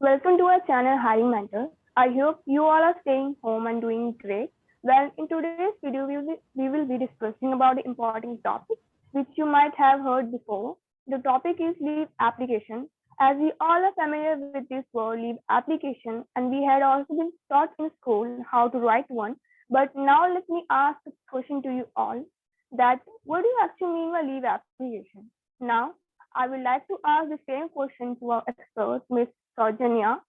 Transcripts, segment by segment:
Welcome to our channel Hiring Mentor. I hope you all are staying home and doing great. Well, in today's video, we will be discussing about the important topic which you might have heard before. The topic is leave application. As we all are familiar with this word leave application, and we had also been taught in school how to write one. But now let me ask a question to you all that what do you actually mean by leave application? Now, I would like to ask the same question to our expert, Ms. Saujanya.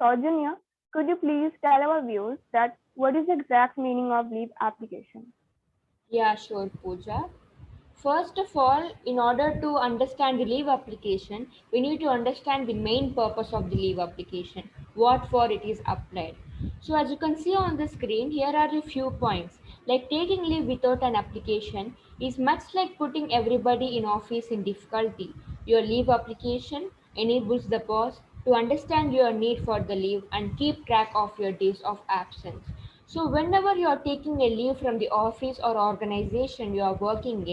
Saujanya, could you please tell our viewers that what is the exact meaning of leave application? Yeah, sure, Pooja. First of all, in order to understand the leave application, we need to understand the main purpose of the leave application, what for it is applied. So as you can see on the screen, here are a few points. Like taking leave without an application is much like putting everybody in office in difficulty. Your leave application enables the boss to understand your need for the leave and keep track of your days of absence. So, whenever you are taking a leave from the office or organization you are working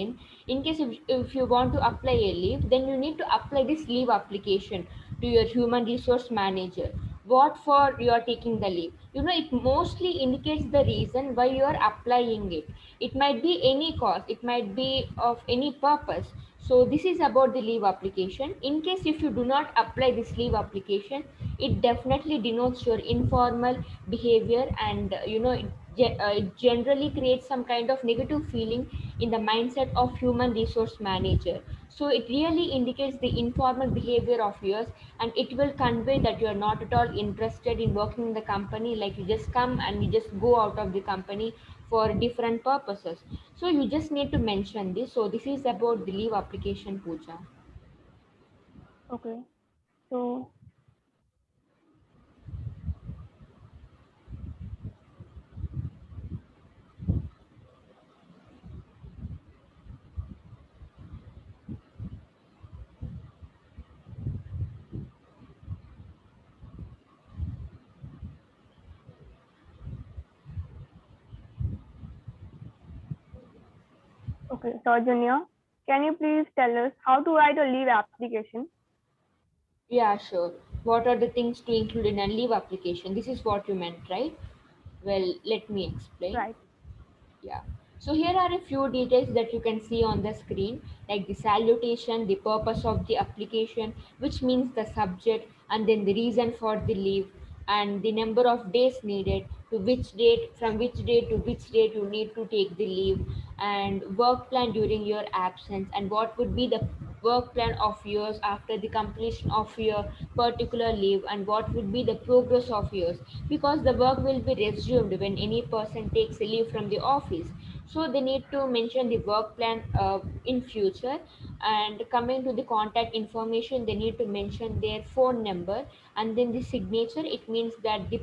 in case if you want to apply a leave, then you need to apply this leave application to your human resource manager. What for you are taking the leave? You know, it mostly indicates the reason why you are applying it. It might be any cause, it might be of any purpose. So this is about the leave application. In case if you do not apply this leave application, it definitely denotes your informal behavior, and it generally creates some kind of negative feeling in the mindset of human resource manager. So it really indicates the informal behavior of yours, and it will convey that you are not at all interested in working in the company, like you just come and you just go out of the company for different purposes. So you just need to mention this. So this is about the leave application, Pooja. Okay, so okay, Saujanya, can you please tell us how to write a leave application? Yeah, sure. What are the things to include in a leave application? This is what you meant, right? Well, let me explain. Right. Yeah. So here are a few details that you can see on the screen, like the salutation, the purpose of the application, which means the subject, and then the reason for the leave, and the number of days needed, to which date, from which date to which date you need to take the leave, and work plan during your absence, and what would be the work plan of yours after the completion of your particular leave, and what would be the progress of yours, because the work will be resumed when any person takes a leave from the office. So they need to mention the work plan in future. And coming to the contact information, they need to mention their phone number, and then the signature. It means that the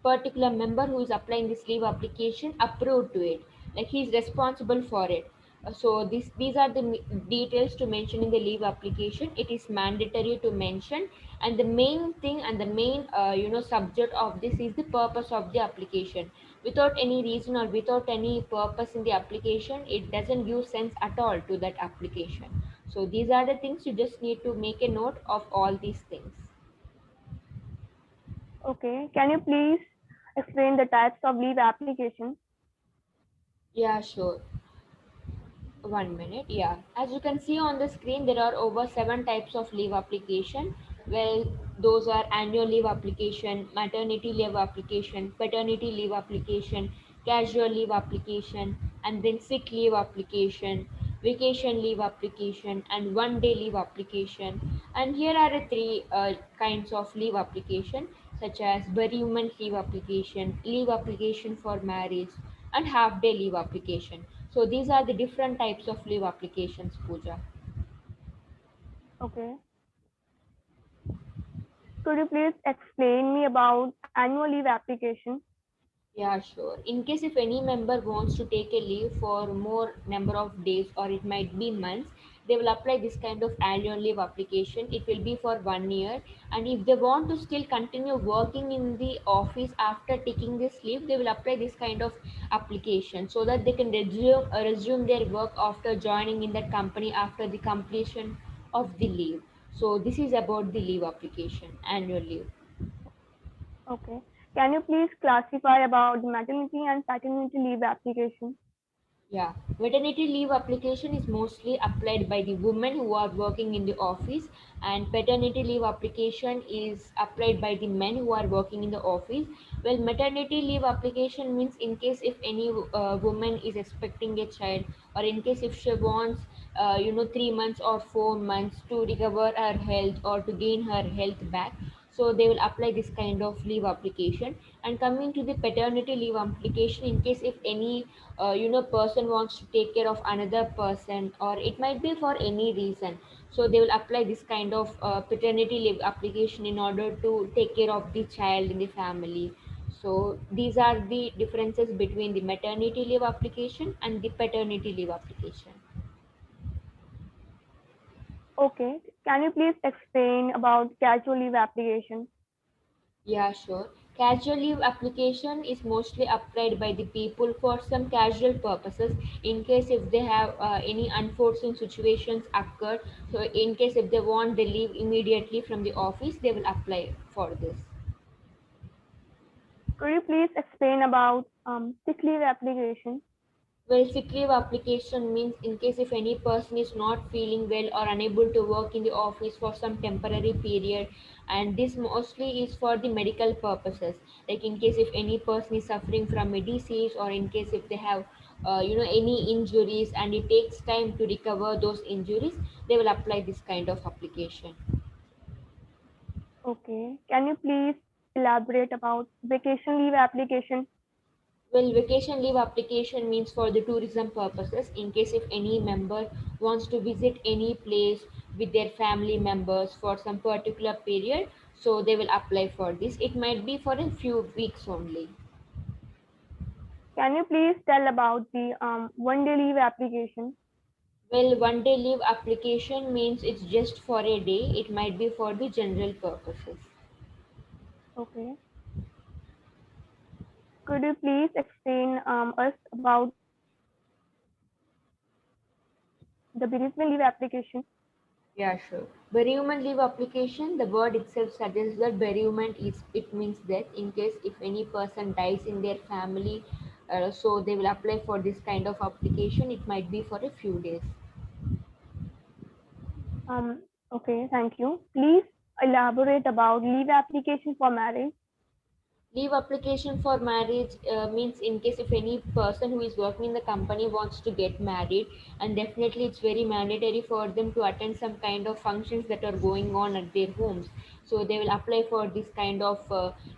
particular member who is applying this leave application approved to it, like he is responsible for it. So these are the details to mention in the leave application. It is mandatory to mention, and the main thing and the main subject of this is the purpose of the application. Without any reason or without any purpose in the application, it doesn't give sense at all to that application. So these are the things you just need to make a note of all these things. Okay, can you please explain the types of leave application? Yeah, sure. One minute, yeah. As you can see on the screen, there are over 7 types of leave application. Well, those are annual leave application, maternity leave application, paternity leave application, casual leave application, and then sick leave application, vacation leave application, and 1 day leave application. And here are the three kinds of leave application, such as bereavement leave application for marriage, and half day leave application. So these are the different types of leave applications, Pooja. Okay, could you please explain me about annual leave application? Yeah, sure. In case if any member wants to take a leave for more number of days, or it might be months, they will apply this kind of annual leave application. It will be for 1 year. And if they want to still continue working in the office after taking this leave, they will apply this kind of application so that they can resume their work after joining in that company after the completion of the leave. So this is about the leave application, annual leave. Okay. Can you please classify about the maternity and paternity leave application? Yeah, maternity leave application is mostly applied by the women who are working in the office, and paternity leave application is applied by the men who are working in the office. Well, maternity leave application means in case if any woman is expecting a child, or in case if she wants, 3 months or 4 months to recover her health or to gain her health back, so they will apply this kind of leave application. And coming to the paternity leave application, in case if any person wants to take care of another person, or it might be for any reason, so they will apply this kind of paternity leave application in order to take care of the child in the family. So these are the differences between the maternity leave application and the paternity leave application. Okay. Can you please explain about casual leave application? Yeah, sure. Casual leave application is mostly applied by the people for some casual purposes. In case if they have any unforeseen situations occurred, so in case if they want the leave immediately from the office, they will apply for this. Could you please explain about sick leave application? Well, sick leave application means in case if any person is not feeling well or unable to work in the office for some temporary period, and this mostly is for the medical purposes. Like in case if any person is suffering from a disease, or in case if they have, any injuries, and it takes time to recover those injuries, they will apply this kind of application. Okay. Can you please elaborate about vacation leave application? Well, vacation leave application means for the tourism purposes. In case if any member wants to visit any place with their family members for some particular period, so they will apply for this. It might be for a few weeks only. Can you please tell about the 1 day leave application? Well, 1 day leave application means it's just for a day. It might be for the general purposes. Okay. Could you please explain us about the bereavement leave application? Yeah, sure. Bereavement leave application, the word itself suggests that bereavement is, it means death. In case if any person dies in their family, so they will apply for this kind of application. It might be for a few days. Okay, thank you. Please elaborate about leave application for marriage. Leave application for marriage means in case if any person who is working in the company wants to get married, and definitely it's very mandatory for them to attend some kind of functions that are going on at their homes, so they will apply for this kind of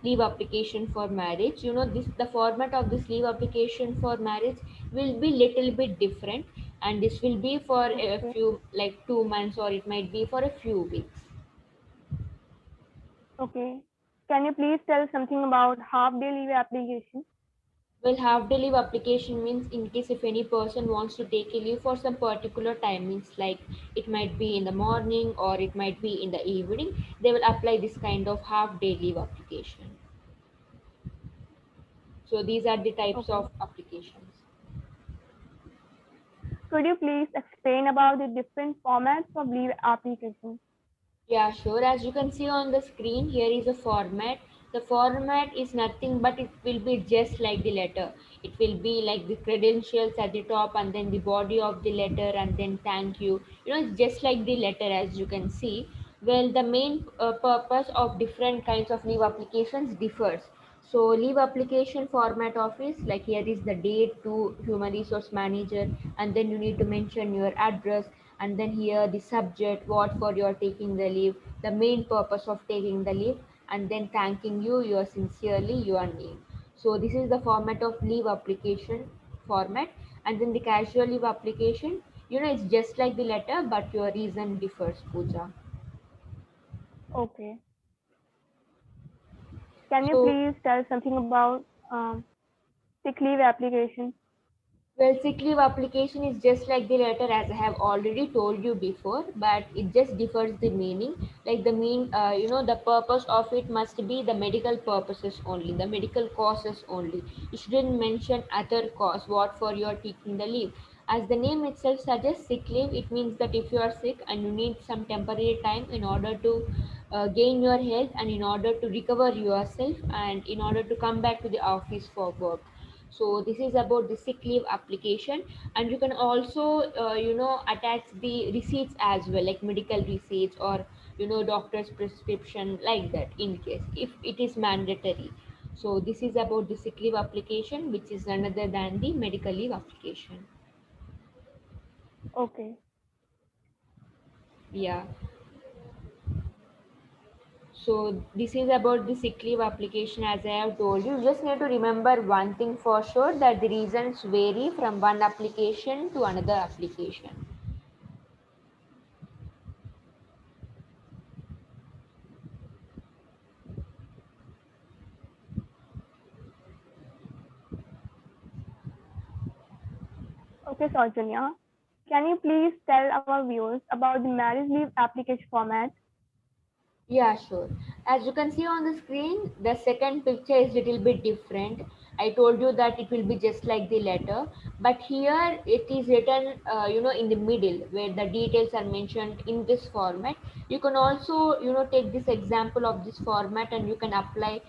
leave application for marriage. This, the format of this leave application for marriage will be little bit different, and this will be for a Okay. few, like 2 months, or it might be for a few weeks. Okay. Can you please tell something about half day leave application? Well, half day leave application means in case if any person wants to take a leave for some particular timings, like it might be in the morning or it might be in the evening, they will apply this kind of half day leave application. So these are the types Okay. of applications. Could you please explain about the different formats of leave application? Yeah, sure. As you can see on the screen, here is a format. The format is nothing but it will be just like the letter. It will be like the credentials at the top, and then the body of the letter, and then thank you. It's just like the letter, as you can see. Well, the main purpose of different kinds of leave applications differs. So leave application format of is like here is the date to human resource manager, and then you need to mention your address, and then here the subject, what for you're taking the leave, the main purpose of taking the leave, and then thanking you, your sincerely, your name. So this is the format of leave application format. And then the casual leave application, it's just like the letter, but your reason differs, Pooja. Okay. Can you So, please tell something about sick leave application? well, sick leave application is just like the letter, as I have already told you before, but it just differs the meaning. Like the the purpose of it must be the medical purposes only, the medical causes only. You shouldn't mention other cause, what for you're taking the leave. As the name itself suggests, sick leave, it means that if you are sick and you need some temporary time in order to gain your health and in order to recover yourself and in order to come back to the office for work. So this is about the sick leave application, and you can also attach the receipts as well, like medical receipts or doctor's prescription, like that, in case if it is mandatory. So this is about the sick leave application, which is another than the medical leave application. Okay. Yeah. So this is about the sick leave application, as I have told you. You just need to remember one thing for sure, that the reasons vary from one application to another application. Okay, Saujanya. Can you please tell our viewers about the marriage leave application format? Yeah, sure. As you can see on the screen, the second picture is little bit different. I told you that it will be just like the letter, but here it is written, in the middle where the details are mentioned in this format. You can also, take this example of this format and you can apply,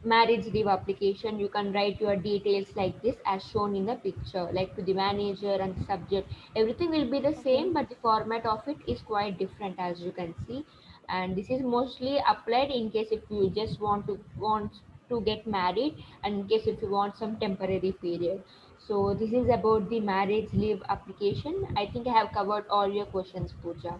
marriage leave application. You can write your details like this as shown in the picture, like to the manager and the subject. Everything will be the Okay. same, but the format of it is quite different, as you can see. And this is mostly applied in case if you just want to get married, and in case if you want some temporary period. So this is about the marriage leave application. I think I have covered all your questions, Pooja.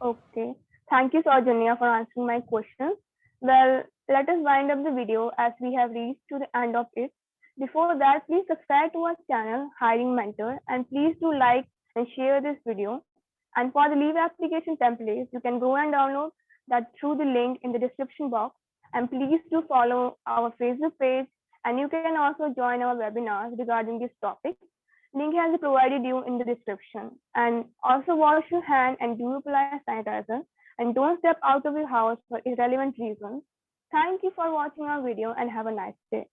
Okay. Thank you, Saujanya, for answering my questions. Well, let us wind up the video as we have reached to the end of it. Before that, please subscribe to our channel, Hiring Mentor, and please do like and share this video. And for the leave application templates, you can go and download that through the link in the description box. And please do follow our Facebook page, and you can also join our webinars regarding this topic. Link has been provided you in the description. And also wash your hand and do apply sanitizer. And don't step out of your house for irrelevant reasons. Thank you for watching our video and have a nice day.